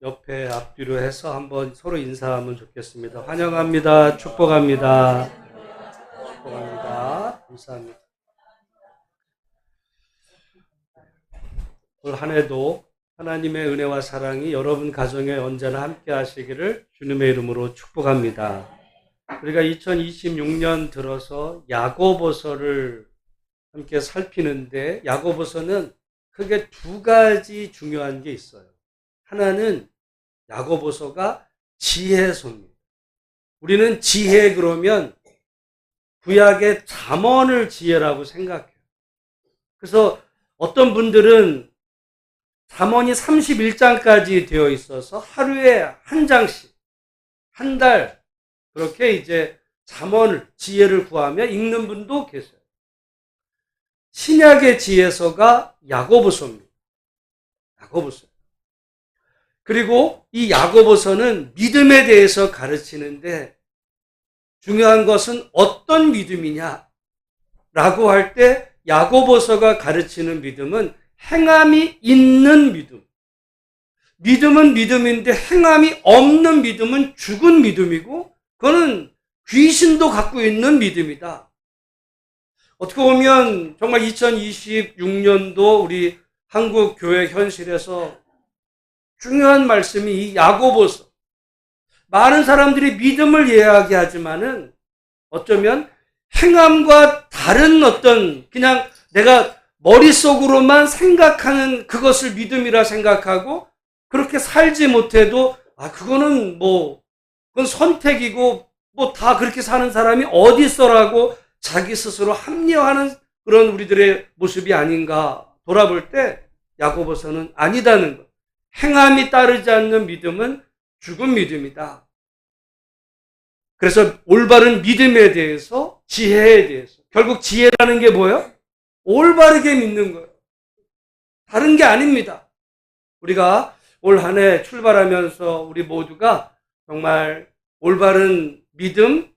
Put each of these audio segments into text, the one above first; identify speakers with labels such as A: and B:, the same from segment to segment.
A: 옆에 앞뒤로 해서 한번 서로 인사하면 좋겠습니다. 환영합니다. 축복합니다. 축복합니다. 감사합니다. 올 한 해도 하나님의 은혜와 사랑이 여러분 가정에 언제나 함께 하시기를 주님의 이름으로 축복합니다. 우리가 2026년 들어서 야고보서를 함께 살피는데, 야고보서는 크게 두 가지 중요한 게 있어요. 하나는 야고보서가 지혜서입니다. 우리는 지혜 그러면 구약의 잠언을 지혜라고 생각해요. 그래서 어떤 분들은 잠언이 31장까지 되어 있어서 하루에 한 장씩, 한 달, 그렇게 이제 잠언을, 지혜를 구하며 읽는 분도 계세요. 신약의 지혜서가 야고보서입니다. 야고보서. 그리고 이 야고보서는 믿음에 대해서 가르치는데, 중요한 것은 어떤 믿음이냐 라고 할 때 야고보서가 가르치는 믿음은 행함이 있는 믿음. 믿음은 믿음인데 행함이 없는 믿음은 죽은 믿음이고, 그거는 귀신도 갖고 있는 믿음이다. 어떻게 보면 정말 2026년도 우리 한국 교회 현실에서 중요한 말씀이 이 야고보서. 많은 사람들이 믿음을 이야기하지만은 어쩌면 행함과 다른 어떤, 그냥 내가 머릿속으로만 생각하는 그것을 믿음이라 생각하고 그렇게 살지 못해도 그거는 그건 선택이고 다 그렇게 사는 사람이 어디 있어라고 자기 스스로 합리화하는 그런 우리들의 모습이 아닌가 돌아볼 때 야고보서는 아니다는 것. 행함이 따르지 않는 믿음은 죽은 믿음이다. 그래서 올바른 믿음에 대해서, 지혜에 대해서, 결국 지혜라는 게 뭐예요? 올바르게 믿는 거예요. 다른 게 아닙니다. 우리가 올 한 해 출발하면서 우리 모두가 정말 올바른 믿음,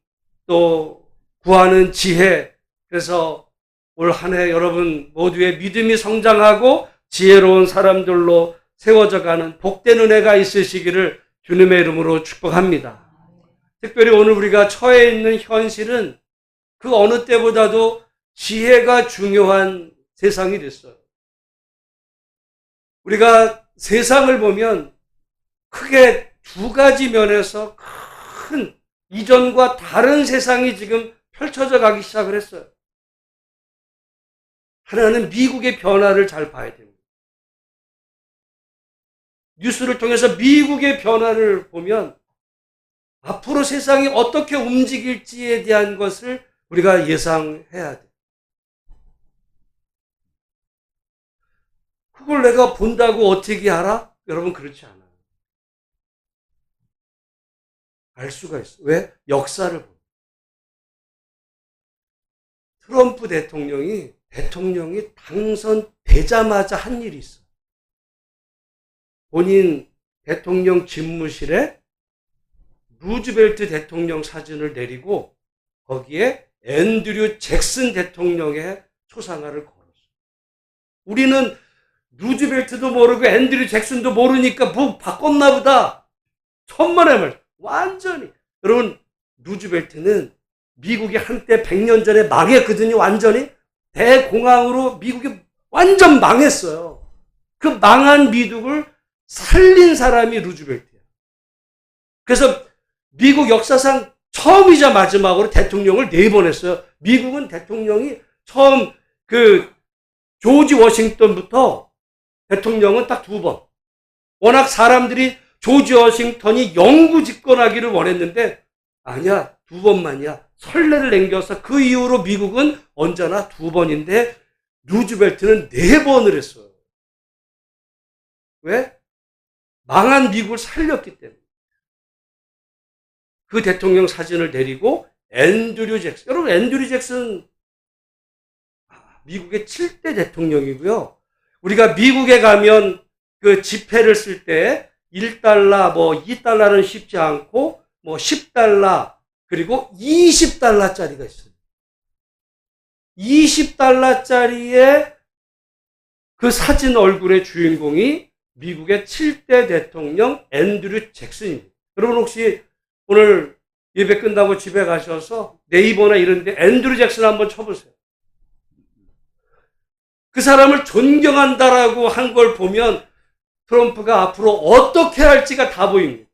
A: 또 구하는 지혜, 그래서 올 한 해 여러분 모두의 믿음이 성장하고 지혜로운 사람들로 세워져 가는 복된 은혜가 있으시기를 주님의 이름으로 축복합니다. 특별히 오늘 우리가 처해 있는 현실은 그 어느 때보다도 지혜가 중요한 세상이 됐어요. 우리가 세상을 보면 크게 두 가지 면에서 큰 이전과 다른 세상이 지금 펼쳐져 가기 시작을 했어요. 하나는 미국의 변화를 잘 봐야 됩니다. 뉴스를 통해서 미국의 변화를 보면 앞으로 세상이 어떻게 움직일지에 대한 것을 우리가 예상해야 돼요. 그걸 내가 본다고 어떻게 알아? 여러분 그렇지 않아요. 알 수가 있어요. 왜? 역사를 보면. 트럼프 대통령이 당선되자마자 한 일이 있어요. 본인 대통령 집무실에 루즈벨트 대통령 사진을 내리고 거기에 앤드류 잭슨 대통령의 초상화를 걸었어요. 우리는 루즈벨트도 모르고 앤드류 잭슨도 모르니까 뭐 바꿨나 보다. 천만의 말. 완전히. 여러분, 루즈벨트는 미국이 한때 100년 전에 망했거든요. 완전히. 대공황으로 미국이 완전 망했어요. 그 망한 미국을 살린 사람이 루즈벨트예요. 그래서 미국 역사상 처음이자 마지막으로 대통령을 4번 했어요. 미국은 대통령이 처음 조지 워싱턴부터 대통령은 딱 2번. 워낙 사람들이 조지 워싱턴이 영구 집권하기를 원했는데 아니야, 2번만이야. 선례를 남겨서 그 이후로 미국은 언제나 2번인데 루즈벨트는 4번을 했어요. 왜? 망한 미국을 살렸기 때문에. 그 대통령 사진을 내리고 앤드류 잭슨. 여러분 앤드류 잭슨 미국의 7대 대통령이고요. 우리가 미국에 가면 그 지폐를 쓸 때 1달러, 2달러는 쉽지 않고 10달러, 그리고 20달러짜리가 있어요. 20달러짜리의 그 사진 얼굴의 주인공이 미국의 7대 대통령 앤드류 잭슨입니다. 여러분 혹시 오늘 예배 끝나고 집에 가셔서 네이버나 이런 데 앤드류 잭슨 한번 쳐보세요. 그 사람을 존경한다라고 한 걸 보면 트럼프가 앞으로 어떻게 할지가 다 보입니다.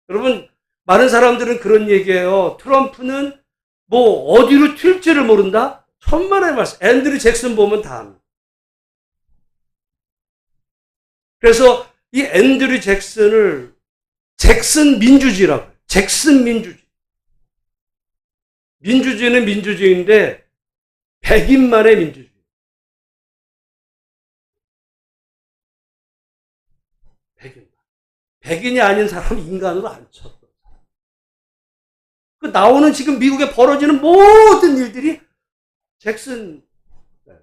A: 여러분, 많은 사람들은 그런 얘기해요. 트럼프는 뭐 어디로 튈지를 모른다? 천만의 말씀. 앤드류 잭슨 보면 다 합니다. 그래서 이 앤드류 잭슨을 잭슨 민주주의라고 해요. 잭슨 민주주의. 민주주의는 민주주의인데 백인만의 민주주의. 백인이 아닌 사람은 인간으로 안 쳐. 그 나오는 지금 미국에 벌어지는 모든 일들이 잭슨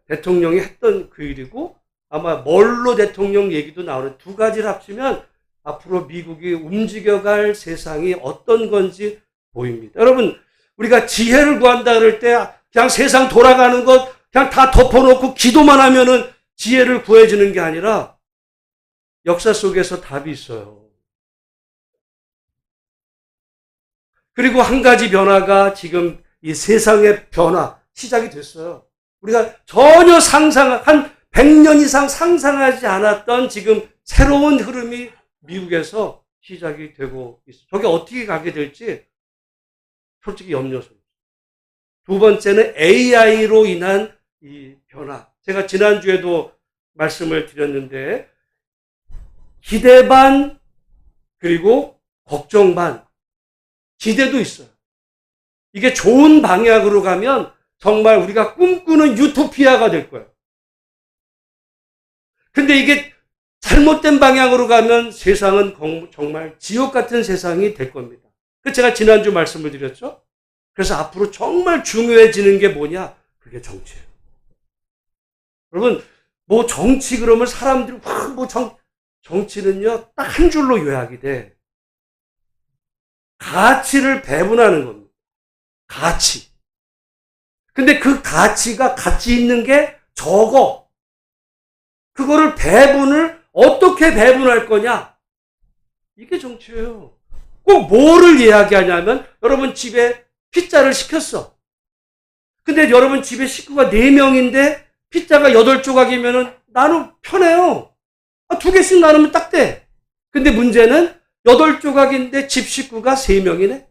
A: 대통령이 했던 그 일이고 아마 멀로 대통령 얘기도 나오는 두 가지를 합치면 앞으로 미국이 움직여갈 세상이 어떤 건지 보입니다. 여러분, 우리가 지혜를 구한다 그럴 때 그냥 세상 돌아가는 것 그냥 다 덮어놓고 기도만 하면은 지혜를 구해주는 게 아니라 역사 속에서 답이 있어요. 그리고 한 가지 변화가 지금 이 세상의 변화 시작이 됐어요. 우리가 전혀 한 100년 이상 상상하지 않았던 지금 새로운 흐름이 미국에서 시작이 되고 있어요. 저게 어떻게 가게 될지 솔직히 염려스럽습니다. 두 번째는 AI로 인한 이 변화. 제가 지난주에도 말씀을 드렸는데 기대 반 그리고 걱정 반 기대도 있어요. 이게 좋은 방향으로 가면 정말 우리가 꿈꾸는 유토피아가 될 거예요. 근데 이게 잘못된 방향으로 가면 세상은 정말 지옥 같은 세상이 될 겁니다. 제가 지난주 말씀을 드렸죠. 그래서 앞으로 정말 중요해지는 게 뭐냐? 그게 정치예요. 여러분, 뭐 정치 그러면 사람들이 정치는요 딱 한 줄로 요약이 돼. 가치를 배분하는 겁니다. 가치. 근데 그 가치가 가치 있는 게 적어. 그거를 어떻게 배분할 거냐? 이게 정치예요. 꼭 뭐를 이야기하냐면 여러분 집에 피자를 시켰어. 근데 여러분 집에 식구가 4명인데 피자가 8조각이면은 나는 편해요. 2개씩 나누면 딱 돼. 근데 문제는 8조각인데 집 식구가 3명이네?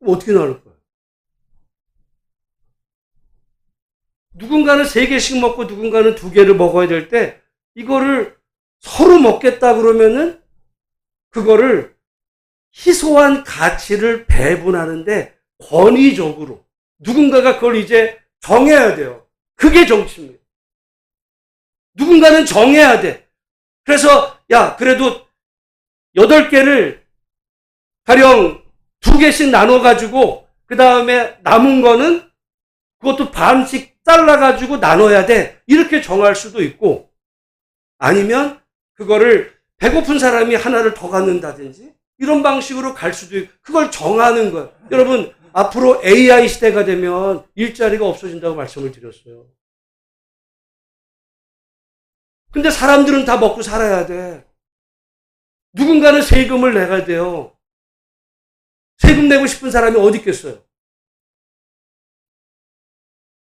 A: 어떻게 나눌 거야? 누군가는 3개씩 먹고 누군가는 2개를 먹어야 될 때 이거를 서로 먹겠다 그러면은 그거를 희소한 가치를 배분하는데 권위적으로 누군가가 그걸 이제 정해야 돼요. 그게 정치입니다. 누군가는 정해야 돼. 그래서 야 그래도 8개를 가령 2개씩 나눠가지고 그 다음에 남은 거는 그것도 반씩 잘라가지고 나눠야 돼. 이렇게 정할 수도 있고 아니면 그거를 배고픈 사람이 하나를 더 갖는다든지 이런 방식으로 갈 수도 있고 그걸 정하는 거예요. 여러분 앞으로 AI 시대가 되면 일자리가 없어진다고 말씀을 드렸어요. 근데 사람들은 다 먹고 살아야 돼. 누군가는 세금을 내야 돼요. 세금 내고 싶은 사람이 어디 있겠어요?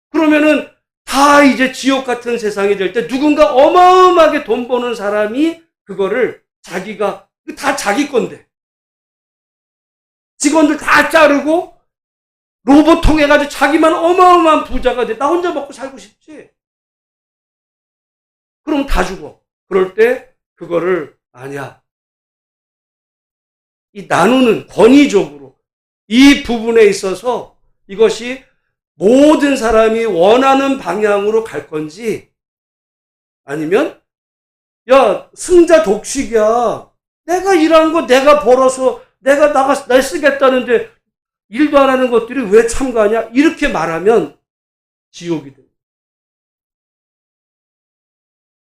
A: 그러면은 다 이제 지옥 같은 세상이 될 때 누군가 어마어마하게 돈 버는 사람이 그거를 자기가 다 자기 건데 직원들 다 자르고 로봇 통해가지고 자기만 어마어마한 부자가 돼. 나 혼자 먹고 살고 싶지. 그럼 다 죽어. 그럴 때 그거를 아니야. 이 나누는 권위적으로 이 부분에 있어서 이것이 모든 사람이 원하는 방향으로 갈 건지 아니면 야 승자 독식이야. 내가 일한 거 내가 벌어서 내가 쓰겠다는데 일도 안 하는 것들이 왜 참가하냐? 이렇게 말하면 지옥이 됩니다.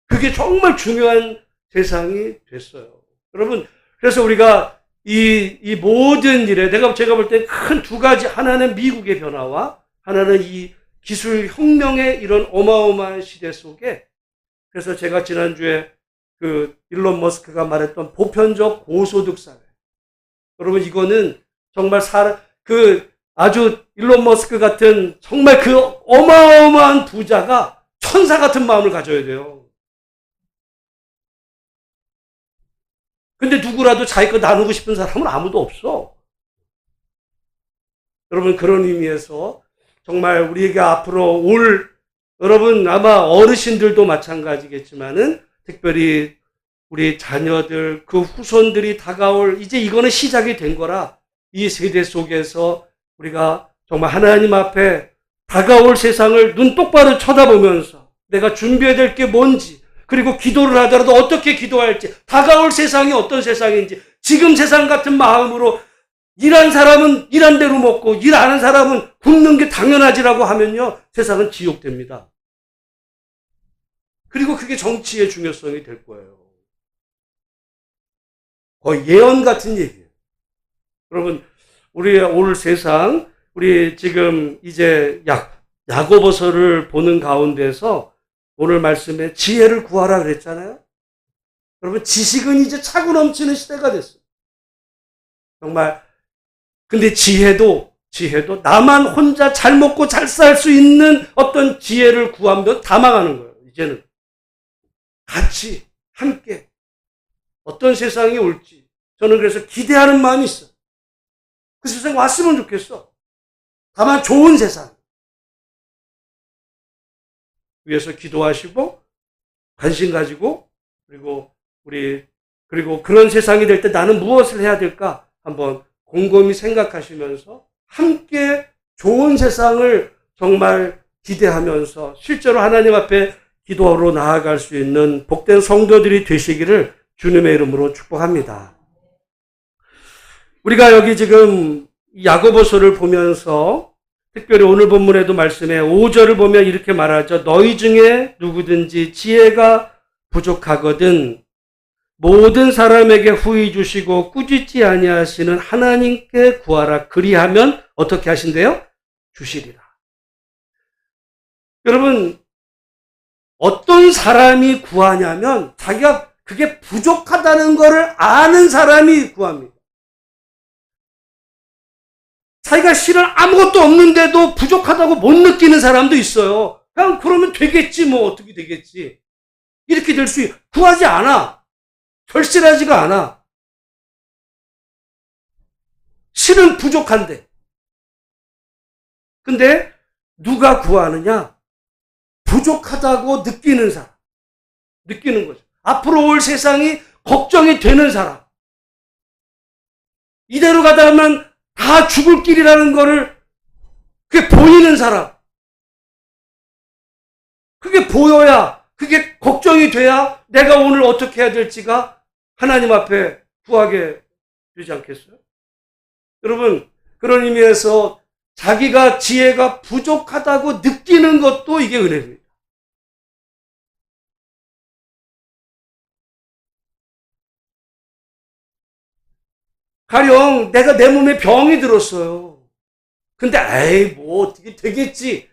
A: 그게 정말 중요한 세상이 됐어요. 여러분, 그래서 우리가 이 모든 일에 제가 볼 때 큰 2가지, 하나는 미국의 변화와 하나는 이 기술 혁명의 이런 어마어마한 시대 속에 그래서 제가 지난주에 그 일론 머스크가 말했던 보편적 고소득 사회. 여러분, 이거는 정말 아주 일론 머스크 같은 정말 그 어마어마한 부자가 천사 같은 마음을 가져야 돼요. 근데 누구라도 자기 거 나누고 싶은 사람은 아무도 없어. 여러분, 그런 의미에서 정말 우리에게 앞으로 여러분 아마 어르신들도 마찬가지겠지만은 특별히 우리 자녀들, 그 후손들이 다가올, 이제 이거는 시작이 된 거라 이 세대 속에서 우리가 정말 하나님 앞에 다가올 세상을 눈 똑바로 쳐다보면서 내가 준비해야 될 게 뭔지, 그리고 기도를 하더라도 어떻게 기도할지, 다가올 세상이 어떤 세상인지, 지금 세상 같은 마음으로 일한 사람은 일한 대로 먹고 일 안 하는 사람은 굶는 게 당연하지라고 하면요, 세상은 지옥됩니다. 그리고 그게 정치의 중요성이 될 거예요. 거의 예언 같은 얘기예요. 여러분, 우리 올 세상, 우리 지금 이제 야고보서를 보는 가운데서 오늘 말씀에 지혜를 구하라 그랬잖아요. 여러분, 지식은 이제 차고 넘치는 시대가 됐어요. 정말. 근데 지혜도 나만 혼자 잘 먹고 잘 살 수 있는 어떤 지혜를 구하면 다 망하는 거예요. 이제는 같이 함께 어떤 세상이 올지 저는 그래서 기대하는 마음이 있어요. 그 세상 왔으면 좋겠어. 다만 좋은 세상 위해서 기도하시고 관심 가지고, 그리고 그런 세상이 될 때 나는 무엇을 해야 될까 한번 곰곰이 생각하시면서 함께 좋은 세상을 정말 기대하면서 실제로 하나님 앞에 기도로 나아갈 수 있는 복된 성도들이 되시기를 주님의 이름으로 축복합니다. 우리가 여기 지금 야고보서를 보면서 특별히 오늘 본문에도 말씀에 5절을 보면 이렇게 말하죠. 너희 중에 누구든지 지혜가 부족하거든 모든 사람에게 후히 주시고 꾸짖지 아니하시는 하나님께 구하라. 그리하면 어떻게 하신대요? 주시리라. 여러분, 어떤 사람이 구하냐면 자기가 그게 부족하다는 것을 아는 사람이 구합니다. 자기가 실은 아무것도 없는데도 부족하다고 못 느끼는 사람도 있어요. 그냥 그러면 되겠지, 뭐 어떻게 되겠지. 이렇게 될 수 구하지 않아. 절실하지가 않아. 실은 부족한데. 근데 누가 구하느냐? 부족하다고 느끼는 사람. 느끼는 거죠. 앞으로 올 세상이 걱정이 되는 사람. 이대로 가다 하면 다 죽을 길이라는 거를 그게 보이는 사람. 그게 보여야, 그게 걱정이 돼야 내가 오늘 어떻게 해야 될지가 하나님 앞에 구하게 되지 않겠어요? 여러분, 그런 의미에서 자기가 지혜가 부족하다고 느끼는 것도 이게 은혜입니다. 가령 내가 내 몸에 병이 들었어요. 근데 에이 뭐 어떻게 되겠지.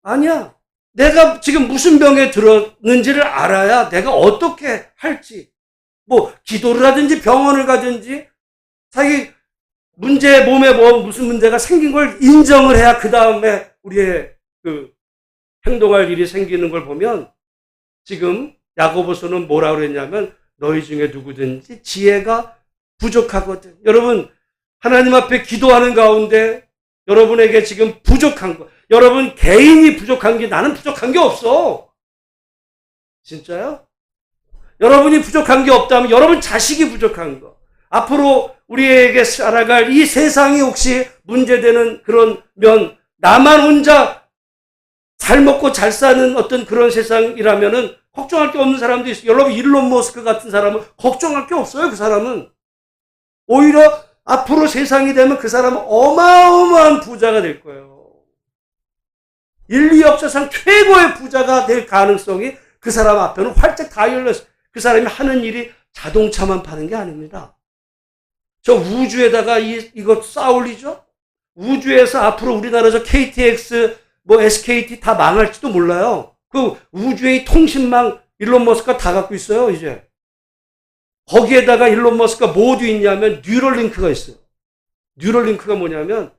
A: 아니야. 내가 지금 무슨 병에 들었는지를 알아야 내가 어떻게 할지, 뭐 기도를 하든지 병원을 가든지 자기 몸에 무슨 문제가 생긴 걸 인정을 해야 그 다음에 우리의 그 행동할 일이 생기는 걸 보면 지금 야고보서는 뭐라고 그랬냐면 너희 중에 누구든지 지혜가 부족하거든. 여러분, 하나님 앞에 기도하는 가운데 여러분에게 지금 부족한 거, 여러분 개인이 부족한 게, 나는 부족한 게 없어. 진짜요? 여러분이 부족한 게 없다면 여러분 자식이 부족한 거, 앞으로 우리에게 살아갈 이 세상이 혹시 문제되는 그런 면, 나만 혼자 잘 먹고 잘 사는 어떤 그런 세상이라면은 걱정할 게 없는 사람도 있어요. 여러분, 일론 머스크 같은 사람은 걱정할 게 없어요. 그 사람은 오히려 앞으로 세상이 되면 그 사람은 어마어마한 부자가 될 거예요. 인류 역사상 최고의 부자가 될 가능성이 그 사람 앞에는 활짝 다 열렸어요. 그 사람이 하는 일이 자동차만 파는 게 아닙니다. 저 우주에다가 이거 쌓아올리죠? 우주에서 앞으로 우리나라 저 KTX, 뭐 SKT 다 망할지도 몰라요. 그 우주의 통신망 일론 머스크가 다 갖고 있어요, 이제. 거기에다가 일론 머스크가 뭐 어디 있냐면 뉴럴링크가 있어요. 뉴럴링크가 뭐냐면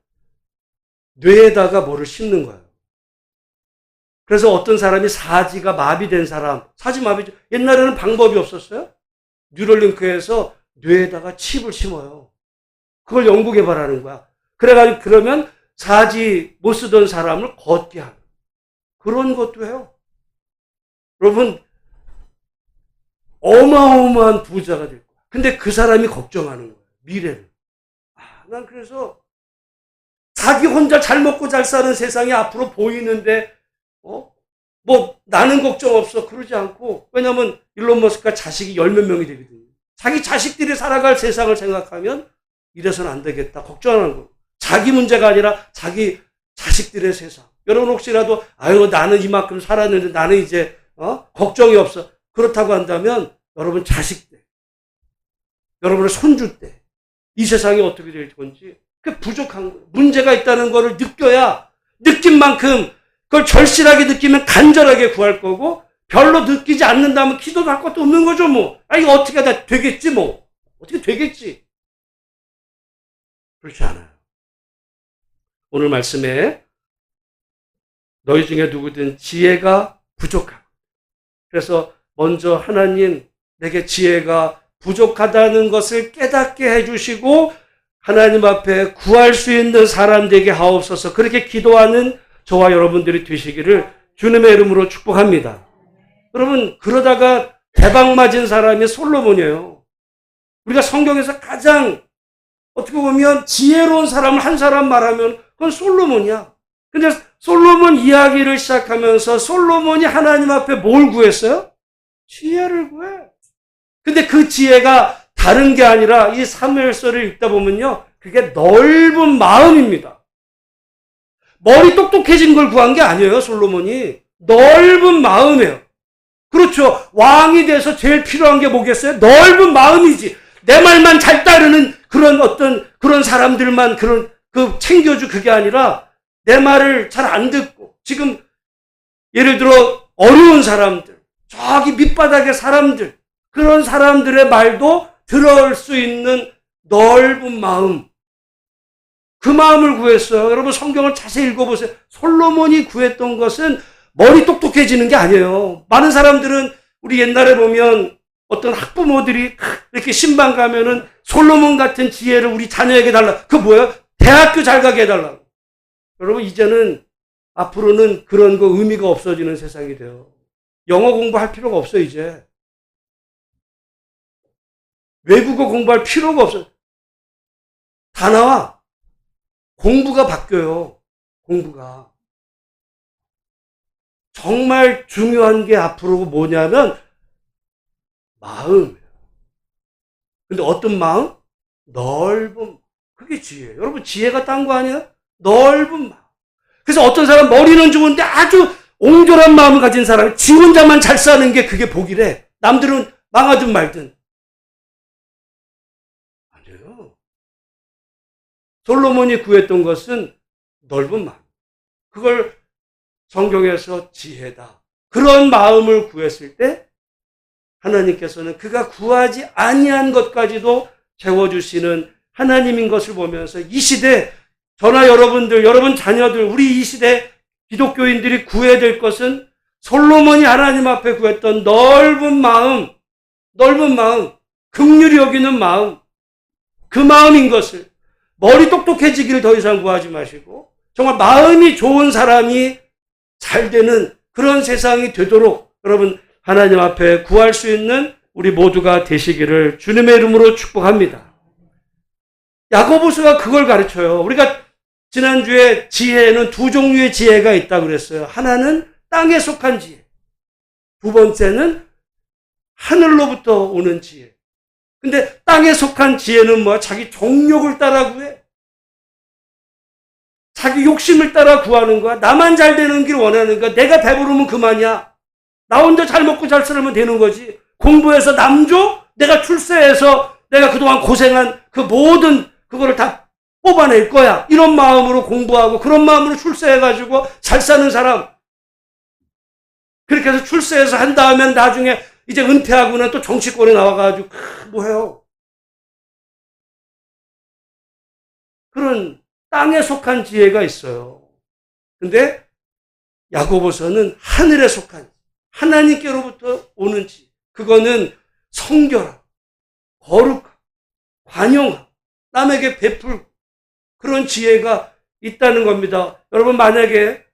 A: 뇌에다가 뭐를 심는 거예요. 그래서 어떤 사람이 사지가 마비된 사람, 사지 마비, 옛날에는 방법이 없었어요. 뉴럴링크에서 뇌에다가 칩을 심어요. 그걸 연구 개발하는 거야. 그래가지고 그러면 사지 못 쓰던 사람을 걷게 하는 그런 것도 해요. 여러분 어마어마한 부자가 될 거야. 근데 그 사람이 걱정하는 거예요. 미래를. 난 그래서 자기 혼자 잘 먹고 잘 사는 세상이 앞으로 보이는데 뭐 나는 걱정 없어 그러지 않고, 왜냐하면 일론 머스크가 자식이 10몇 명이 되거든요. 자기 자식들이 살아갈 세상을 생각하면 이래서는 안 되겠다 걱정하는 거예요. 자기 문제가 아니라 자기 자식들의 세상. 여러분 혹시라도 아유 나는 이만큼 살았는데 나는 이제 걱정이 없어 그렇다고 한다면 여러분 자식 때, 여러분의 손주 때 이 세상이 어떻게 될 건지 그 부족한 거예요. 문제가 있다는 거를 느껴야, 느낀 만큼 그걸 절실하게 느끼면 간절하게 구할 거고, 별로 느끼지 않는다면 기도도 할 것도 없는 거죠 뭐. 이거 어떻게 하다 되겠지 뭐. 어떻게 되겠지. 그렇지 않아요. 오늘 말씀에 너희 중에 누구든 지혜가 부족하고, 그래서 먼저 하나님 내게 지혜가 부족하다는 것을 깨닫게 해주시고 하나님 앞에 구할 수 있는 사람 되게 하옵소서. 그렇게 기도하는 저와 여러분들이 되시기를 주님의 이름으로 축복합니다. 여러분 그러다가 대박 맞은 사람이 솔로몬이에요. 우리가 성경에서 가장 어떻게 보면 지혜로운 사람을 한 사람 말하면 그건 솔로몬이야. 근데 솔로몬 이야기를 시작하면서 솔로몬이 하나님 앞에 뭘 구했어요? 지혜를 구해. 근데 그 지혜가 다른 게 아니라 이 사무엘서를 읽다 보면요, 그게 넓은 마음입니다. 머리 똑똑해진 걸 구한 게 아니에요, 솔로몬이. 넓은 마음이에요. 그렇죠. 왕이 돼서 제일 필요한 게 뭐겠어요? 넓은 마음이지. 내 말만 잘 따르는 그런 사람들만 챙겨주 그게 아니라 내 말을 잘 안 듣고, 지금 예를 들어 어려운 사람들, 저기 밑바닥의 사람들, 그런 사람들의 말도 들을 수 있는 넓은 마음, 그 마음을 구했어요. 여러분 성경을 자세히 읽어보세요. 솔로몬이 구했던 것은 머리 똑똑해지는 게 아니에요. 많은 사람들은 우리 옛날에 보면 어떤 학부모들이 이렇게 신방 가면은 솔로몬 같은 지혜를 우리 자녀에게 달라. 그거 뭐예요? 대학교 잘 가게 해달라. 여러분 이제는 앞으로는 그런 거 의미가 없어지는 세상이 돼요. 영어 공부할 필요가 없어요 이제. 외국어 공부할 필요가 없어요. 다 나와. 공부가 바뀌어요. 공부가. 정말 중요한 게 앞으로 뭐냐면 마음이에요. 근데 어떤 마음? 넓은, 그게 지혜예요. 여러분 지혜가 딴 거 아니에요? 넓은 마음. 그래서 어떤 사람 머리는 좋은데 아주 옹졸한 마음을 가진 사람이 지 혼자만 잘 사는 게 그게 복이래. 남들은 망하든 말든. 아니에요. 솔로몬이 구했던 것은 넓은 마음. 그걸 성경에서 지혜다. 그런 마음을 구했을 때 하나님께서는 그가 구하지 아니한 것까지도 채워주시는 하나님인 것을 보면서 이 시대, 저나 여러분들, 여러분 자녀들, 우리 이 시대 기독교인들이 구해야 될 것은 솔로몬이 하나님 앞에 구했던 넓은 마음, 긍휼히 여기는 마음, 그 마음인 것을, 머리 똑똑해지기를 더 이상 구하지 마시고 정말 마음이 좋은 사람이 잘 되는 그런 세상이 되도록 여러분 하나님 앞에 구할 수 있는 우리 모두가 되시기를 주님의 이름으로 축복합니다. 야고보서가 그걸 가르쳐요. 우리가 지난주에 지혜에는 두 종류의 지혜가 있다고 그랬어요. 하나는 땅에 속한 지혜. 두 번째는 하늘로부터 오는 지혜. 근데 땅에 속한 지혜는 뭐야? 자기 정욕을 따라 구해. 자기 욕심을 따라 구하는 거야. 나만 잘 되는 길 원하는 거야. 내가 배부르면 그만이야. 나 혼자 잘 먹고 잘 살면 되는 거지. 공부해서 남줘? 내가 출세해서 내가 그동안 고생한 그 모든 그거를 다 뽑아낼 거야. 이런 마음으로 공부하고 그런 마음으로 출세해가지고 잘 사는 사람. 그렇게 해서 출세해서 한 다음에 나중에 이제 은퇴하고는 또 정치권에 나와가지고 뭐해요? 그런 땅에 속한 지혜가 있어요. 근데 야고보서는 하늘에 속한 하나님께로부터 오는 지혜. 그거는 성결함, 거룩함, 관용함, 남에게 베풀 그런 지혜가 있다는 겁니다. 여러분 만약에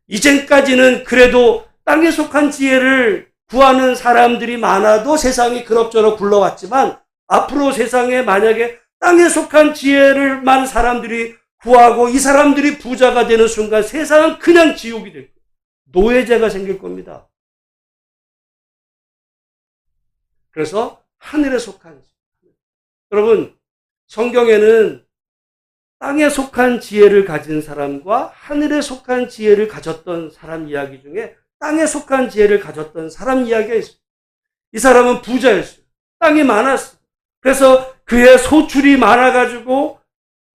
A: 이젠까지는 그래도 땅에 속한 지혜를 구하는 사람들이 많아도 세상이 그럭저럭 굴러왔지만 앞으로 세상에 만약에 땅에 속한 지혜를만 사람들이 구하고 이 사람들이 부자가 되는 순간 세상은 그냥 지옥이 될 거예요. 노예제가 생길 겁니다. 그래서 하늘에 속한 지혜. 여러분 성경에는 땅에 속한 지혜를 가진 사람과 하늘에 속한 지혜를 가졌던 사람 이야기 중에 땅에 속한 지혜를 가졌던 사람 이야기가 있어요. 이 사람은 부자였어요. 땅이 많았어요. 그래서 그의 소출이 많아가지고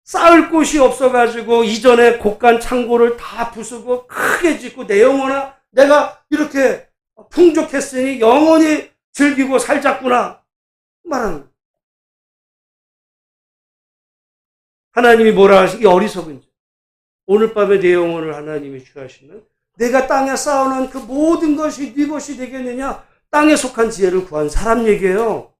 A: 쌓을 곳이 없어가지고 이전에 곡간 창고를 다 부수고 크게 짓고 내 영혼아 내가 이렇게 풍족했으니 영원히 즐기고 살자꾸나 말하는 거예요. 하나님이 뭐라 하시기 어리석은지 오늘 밤에 내 영혼을 하나님이 취하시면 내가 땅에 쌓아놓은 그 모든 것이 네 것이 되겠느냐. 땅에 속한 지혜를 구한 사람 얘기예요.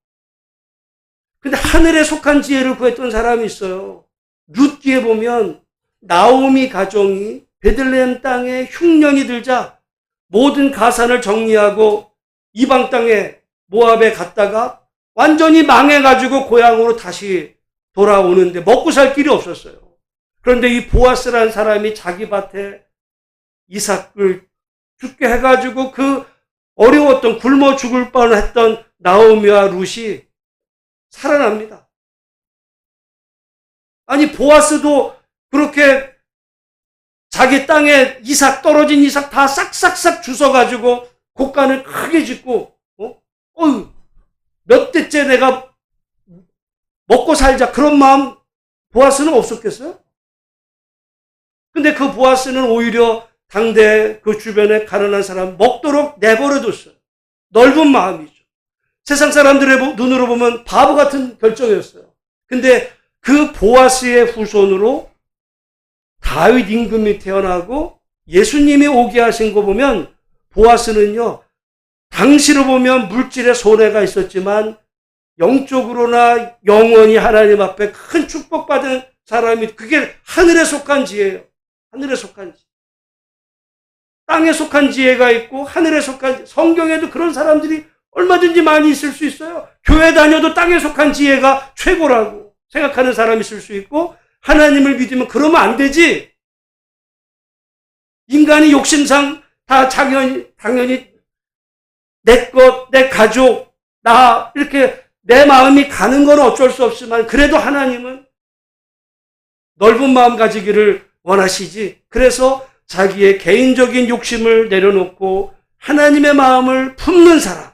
A: 근데 하늘에 속한 지혜를 구했던 사람이 있어요. 룻기에 보면 나오미 가정이 베들레헴 땅에 흉년이 들자 모든 가산을 정리하고 이방 땅에 모압에 갔다가 완전히 망해가지고 고향으로 다시 돌아오는데 먹고 살 길이 없었어요. 그런데 이 보아스라는 사람이 자기 밭에 이삭을 죽게 해가지고 그 어려웠던 굶어 죽을 뻔했던 나오미와 룻이 살아납니다. 아니 보아스도 그렇게 자기 땅에 이삭 떨어진 이삭 다 싹싹싹 주워가지고 곡간을 크게 짓고 몇 대째 내가 먹고 살자 그런 마음 보아스는 없었겠어요? 근데 그 보아스는 오히려 당대 그 주변에 가난한 사람 먹도록 내버려뒀어요. 넓은 마음이죠. 세상 사람들의 눈으로 보면 바보 같은 결정이었어요. 근데 그 보아스의 후손으로 다윗 임금이 태어나고 예수님이 오게 하신 거 보면 보아스는요. 당시로 보면 물질에 손해가 있었지만 영적으로나 영원히 하나님 앞에 큰 축복받은 사람이 그게 하늘에 속한 지혜예요. 하늘에 속한 지혜. 땅에 속한 지혜가 있고 하늘에 속한 성경에도 그런 사람들이 얼마든지 많이 있을 수 있어요. 교회 다녀도 땅에 속한 지혜가 최고라고 생각하는 사람이 있을 수 있고 하나님을 믿으면 그러면 안 되지. 인간이 욕심상 다 당연히 내 것, 내 가족, 나 이렇게 내 마음이 가는 건 어쩔 수 없지만 그래도 하나님은 넓은 마음 가지기를 원하시지. 그래서 자기의 개인적인 욕심을 내려놓고 하나님의 마음을 품는 사람.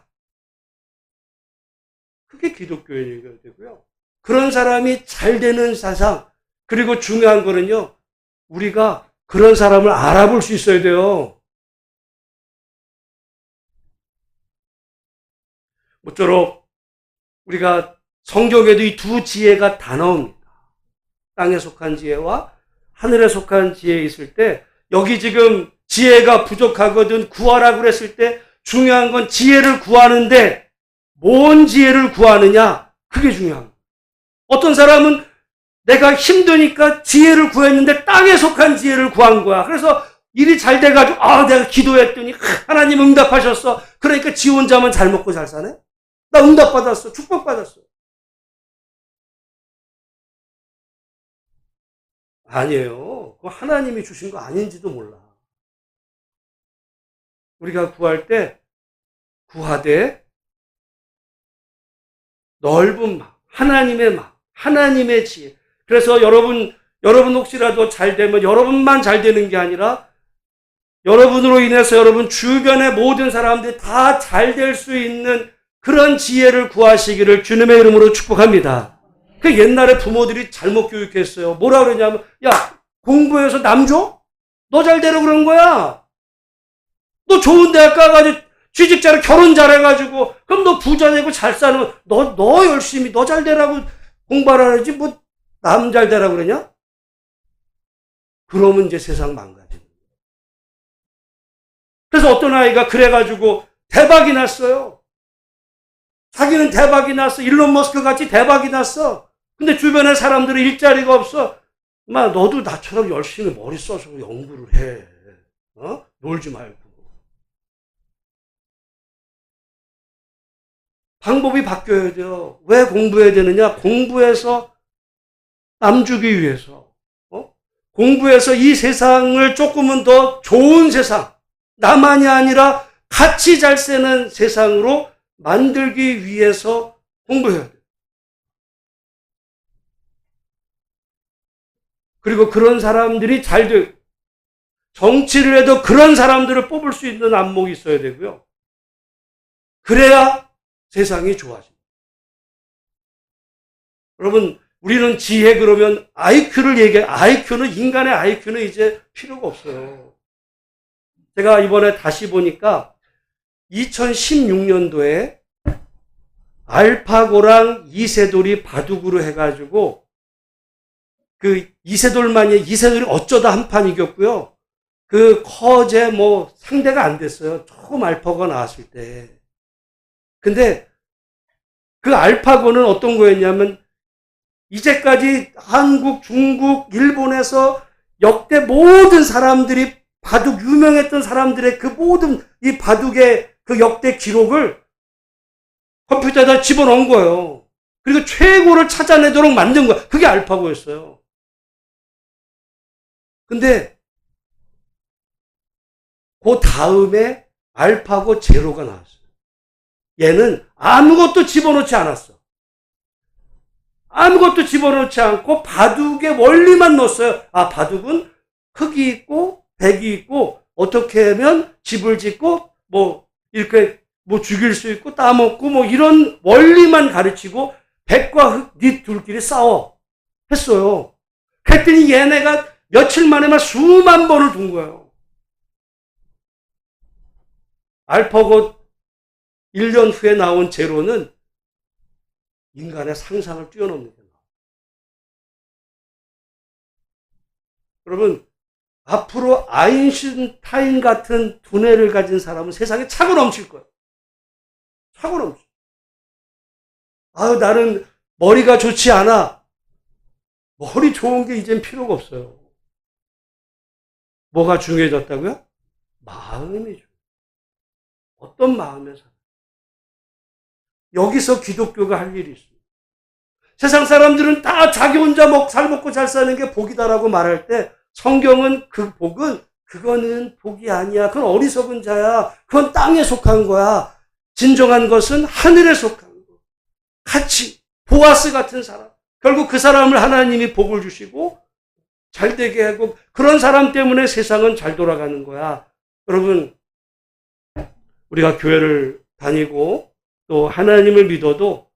A: 그게 기독교인이 되고요. 그런 사람이 잘 되는 사상. 그리고 중요한 거는요. 우리가 그런 사람을 알아볼 수 있어야 돼요. 모쪼록 우리가 성경에도 이 두 지혜가 다 나옵니다. 땅에 속한 지혜와 하늘에 속한 지혜 있을 때 여기 지금 지혜가 부족하거든 구하라고 그랬을 때 중요한 건 지혜를 구하는데 뭔 지혜를 구하느냐 그게 중요한 거예요. 어떤 사람은 내가 힘드니까 지혜를 구했는데 땅에 속한 지혜를 구한 거야. 그래서 일이 잘 돼가지고 내가 기도했더니 하나님 응답하셨어. 그러니까 지 혼자만 잘 먹고 잘 사네. 나 응답받았어. 축복받았어. 아니에요. 그거 하나님이 주신 거 아닌지도 몰라. 우리가 구할 때 구하되 넓은 마음, 하나님의 마음, 하나님의 지혜. 그래서 여러분 혹시라도 잘 되면 여러분만 잘 되는 게 아니라 여러분으로 인해서 여러분 주변의 모든 사람들이 다 잘 될 수 있는 그런 지혜를 구하시기를 주님의 이름으로 축복합니다. 그 옛날에 부모들이 잘못 교육했어요. 뭐라 그러냐면 야 공부해서 남 줘? 너 잘 되라고 그런 거야. 너 또 좋은 대학 가가지고 취직 잘해, 결혼 잘해가지고, 그럼 너 부자 되고 잘 사는, 너 열심히, 너 잘 되라고 공부를 하지, 뭐, 남 잘 되라고 그러냐? 그러면 이제 세상 망가지는 거예요. 그래서 어떤 아이가 그래가지고 대박이 났어요. 자기는 대박이 났어. 일론 머스크 같이 대박이 났어. 근데 주변에 사람들은 일자리가 없어. 너도 나처럼 열심히 머리 써서 연구를 해. 놀지 말고. 방법이 바뀌어야 돼요. 왜 공부해야 되느냐? 공부해서 남주기 위해서. 공부해서 이 세상을 조금은 더 좋은 세상, 나만이 아니라 같이 잘 사는 세상으로 만들기 위해서 공부해야 돼요. 그리고 그런 사람들이 잘 돼요. 정치를 해도 그런 사람들을 뽑을 수 있는 안목이 있어야 되고요. 그래야 세상이 좋아집니다. 여러분, 우리는 지혜 그러면 IQ를 얘기해. 인간의 IQ는 이제 필요가 없어요. 제가 이번에 다시 보니까 2016년도에 알파고랑 이세돌이 바둑으로 해가지고 그 이세돌이 어쩌다 한 판 이겼고요. 그 커제 상대가 안 됐어요. 조금 알파고가 나왔을 때. 근데 그 알파고는 어떤 거였냐면 이제까지 한국, 중국, 일본에서 역대 모든 사람들이 바둑 유명했던 사람들의 그 모든 이 바둑의 그 역대 기록을 컴퓨터에다 집어넣은 거예요. 그리고 최고를 찾아내도록 만든 거야. 그게 알파고였어요. 근데 그 다음에 알파고 제로가 나왔어요. 얘는 아무것도 집어넣지 않았어. 아무것도 집어넣지 않고 바둑의 원리만 넣었어요. 바둑은 흙이 있고 백이 있고 어떻게 하면 집을 짓고 이렇게 죽일 수 있고 따먹고 이런 원리만 가르치고 백과 흙 둘끼리 싸워 했어요. 그랬더니 얘네가 며칠 만에만 수만 번을 둔 거예요. 알파고 1년 후에 나온 제로는 인간의 상상을 뛰어넘는 거예요. 여러분, 앞으로 아인슈타인 같은 두뇌를 가진 사람은 세상에 차고 넘칠 거예요. 차고 넘칠. 나는 머리가 좋지 않아. 머리 좋은 게 이젠 필요가 없어요. 뭐가 중요해졌다고요? 마음이 중요해요. 어떤 마음에 살아요? 여기서 기독교가 할 일이 있어요. 세상 사람들은 다 자기 혼자 잘 먹고 잘 사는 게 복이다라고 말할 때 성경은 그거는 복이 아니야. 그건 어리석은 자야. 그건 땅에 속한 거야. 진정한 것은 하늘에 속한 거. 같이 보아스 같은 사람. 결국 그 사람을 하나님이 복을 주시고 잘 되게 하고 그런 사람 때문에 세상은 잘 돌아가는 거야. 여러분, 우리가 교회를 다니고 또 하나님을 믿어도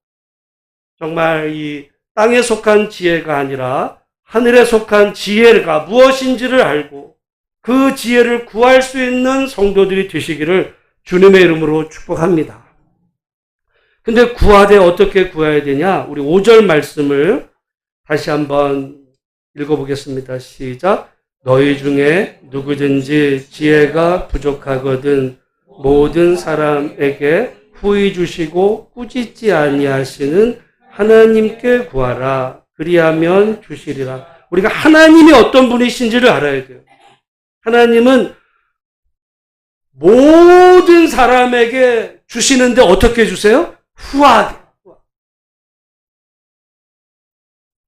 A: 정말 이 땅에 속한 지혜가 아니라 하늘에 속한 지혜가 무엇인지를 알고 그 지혜를 구할 수 있는 성도들이 되시기를 주님의 이름으로 축복합니다. 근데 구하되 어떻게 구해야 되냐? 우리 5절 말씀을 다시 한번 읽어보겠습니다. 시작. 너희 중에 누구든지 지혜가 부족하거든 모든 사람에게 후히 주시고 꾸짖지 아니하시는 하나님께 구하라. 그리하면 주시리라. 우리가 하나님이 어떤 분이신지를 알아야 돼요. 하나님은 모든 사람에게 주시는데 어떻게 주세요? 후하게.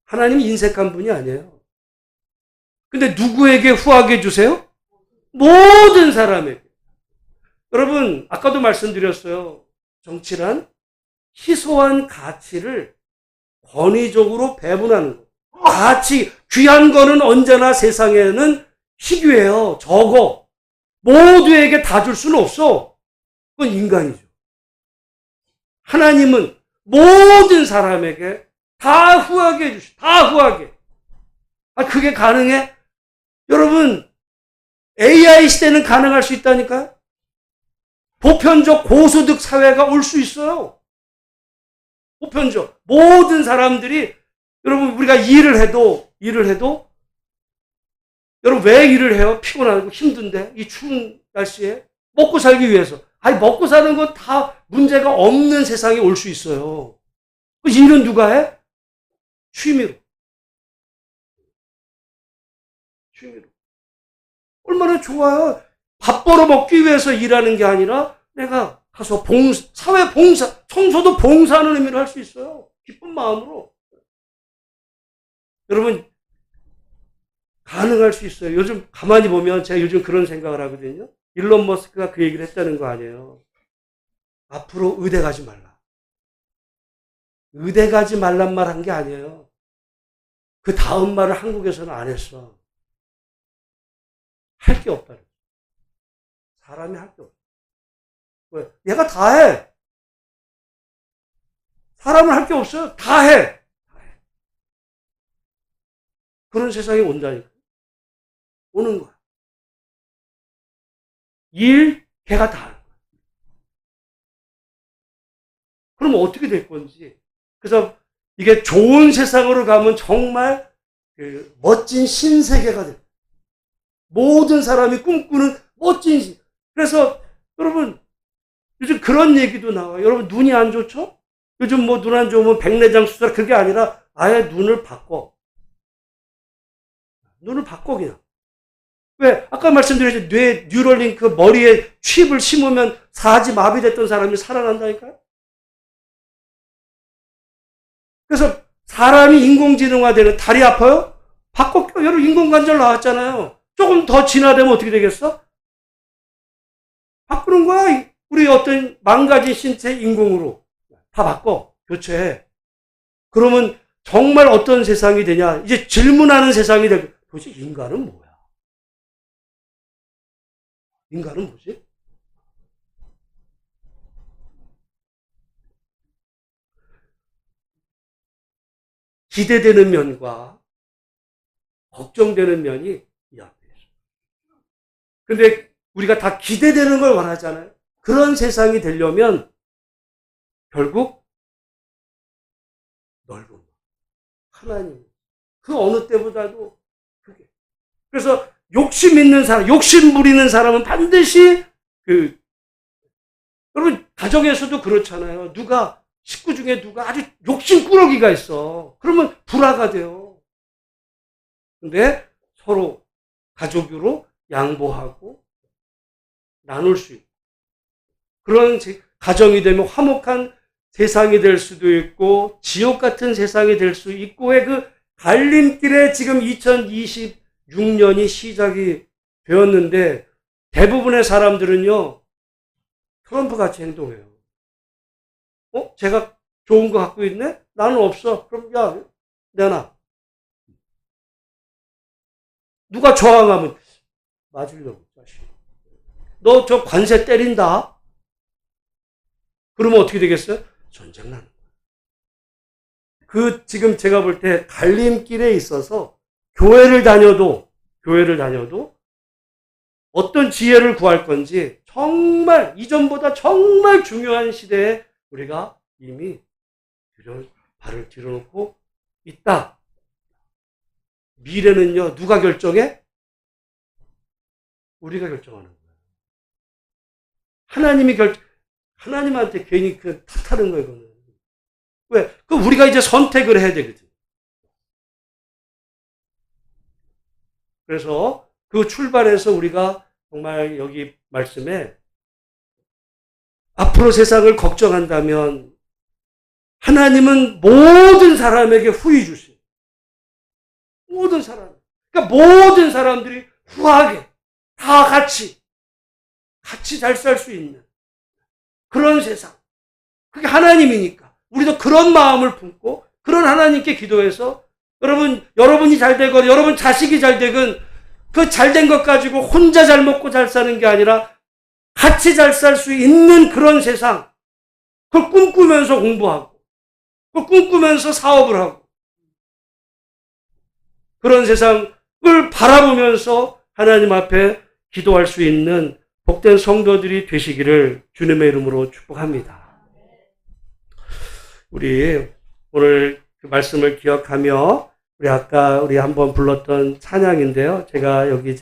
A: 하나님이 인색한 분이 아니에요. 근데 누구에게 후하게 주세요? 모든 사람에게. 여러분, 아까도 말씀드렸어요. 정치란 희소한 가치를 권위적으로 배분하는 거. 가치, 귀한 거는 언제나 세상에는 희귀해요. 적어. 모두에게 다 줄 수는 없어. 그건 인간이죠. 하나님은 모든 사람에게 다 후하게 해주시, 다 후하게. 그게 가능해? 여러분, AI 시대는 가능할 수 있다니까요? 보편적 고소득 사회가 올 수 있어요. 보편적. 모든 사람들이, 여러분, 우리가 일을 해도, 여러분, 왜 일을 해요? 피곤하고 힘든데, 이 추운 날씨에. 먹고 살기 위해서. 아니, 먹고 사는 건 다 문제가 없는 세상이 올 수 있어요. 그 일은 누가 해? 취미로. 얼마나 좋아요. 밥 벌어 먹기 위해서 일하는 게 아니라 내가 가서 사회 봉사, 청소도 봉사하는 의미로 할 수 있어요. 기쁜 마음으로. 여러분, 가능할 수 있어요. 요즘 가만히 보면 제가 요즘 그런 생각을 하거든요. 일론 머스크가 그 얘기를 했다는 거 아니에요. 앞으로 의대 가지 말라. 의대 가지 말란 말 한 게 아니에요. 그 다음 말을 한국에서는 안 했어. 할 게 없다. 사람이 할 게 없어. 왜? 얘가 다 해. 사람은 할 게 없어요. 다 해. 그런 세상이 온다니까. 오는 거야. 일, 걔가 다 하는 거야. 그러면 어떻게 될 건지. 그래서 이게 좋은 세상으로 가면 정말 그 멋진 신세계가 될 거야. 모든 사람이 꿈꾸는 멋진 신. 그래서 여러분, 요즘 그런 얘기도 나와요. 여러분, 눈이 안 좋죠? 요즘 뭐 눈 안 좋으면 백내장 수술, 그게 아니라 아예 눈을 바꿔. 눈을 바꿔, 그냥. 왜? 아까 말씀드렸죠. 뇌 뉴럴링크 머리에 칩을 심으면 사지 마비됐던 사람이 살아난다니까요? 그래서 사람이 인공지능화되는, 다리 아파요? 바꿔 껴. 여러분, 인공관절 나왔잖아요. 조금 더 진화되면 어떻게 되겠어? 바꾸는 거야. 우리 어떤 망가진 신체 인공으로. 다 바꿔. 교체해. 그러면 정말 어떤 세상이 되냐. 이제 질문하는 세상이 되고, 도대체 인간은 뭐야? 인간은 뭐지? 기대되는 면과 걱정되는 면이 이 앞에 있어요. 근데 우리가 다 기대되는 걸 원하잖아요. 그런 세상이 되려면 결국 넓은 거. 하나님. 그 어느 때보다도 크게. 그래서 욕심 있는 사람, 욕심 부리는 사람은 반드시 여러분, 가정에서도 그렇잖아요. 식구 중에 누가 아주 욕심꾸러기가 있어. 그러면 불화가 돼요. 근데 서로 가족으로 양보하고 나눌 수 있고. 그런 가정이 되면 화목한 세상이 될 수도 있고, 지옥 같은 세상이 될 수 있고의 그 갈림길에 지금 2026년이 시작이 되었는데, 대부분의 사람들은요, 트럼프 같이 행동해요. 제가 좋은 거 갖고 있네? 나는 없어. 그럼, 야, 내놔. 누가 저항하면, 맞으려고, 자식. 너 저 관세 때린다? 그러면 어떻게 되겠어요? 전쟁 나는 거예요. 지금 제가 볼 때 갈림길에 있어서 교회를 다녀도 어떤 지혜를 구할 건지 정말 이전보다 정말 중요한 시대에 우리가 이미 발을 들여놓고 있다. 미래는요, 누가 결정해? 우리가 결정하는 거예요. 하나님한테 괜히 탓하는 거예요, 이거는. 왜? 우리가 이제 선택을 해야 되거든. 그래서 그 출발해서 우리가 정말 여기 말씀에 앞으로 세상을 걱정한다면 하나님은 모든 사람에게 후히 주세요. 모든 사람. 그러니까 모든 사람들이 후하게 다 같이 잘 살 수 있는 그런 세상. 그게 하나님이니까. 우리도 그런 마음을 품고 그런 하나님께 기도해서 여러분이 잘 되건 여러분 자식이 잘 되건 그 잘된 것 가지고 혼자 잘 먹고 잘 사는 게 아니라 같이 잘 살 수 있는 그런 세상. 그걸 꿈꾸면서 공부하고 그걸 꿈꾸면서 사업을 하고 그런 세상을 바라보면서 하나님 앞에 기도할 수 있는 복된 성도들이 되시기를 주님의 이름으로 축복합니다. 우리 오늘 그 말씀을 기억하며 우리 아까 우리 한번 불렀던 찬양인데요. 제가 여기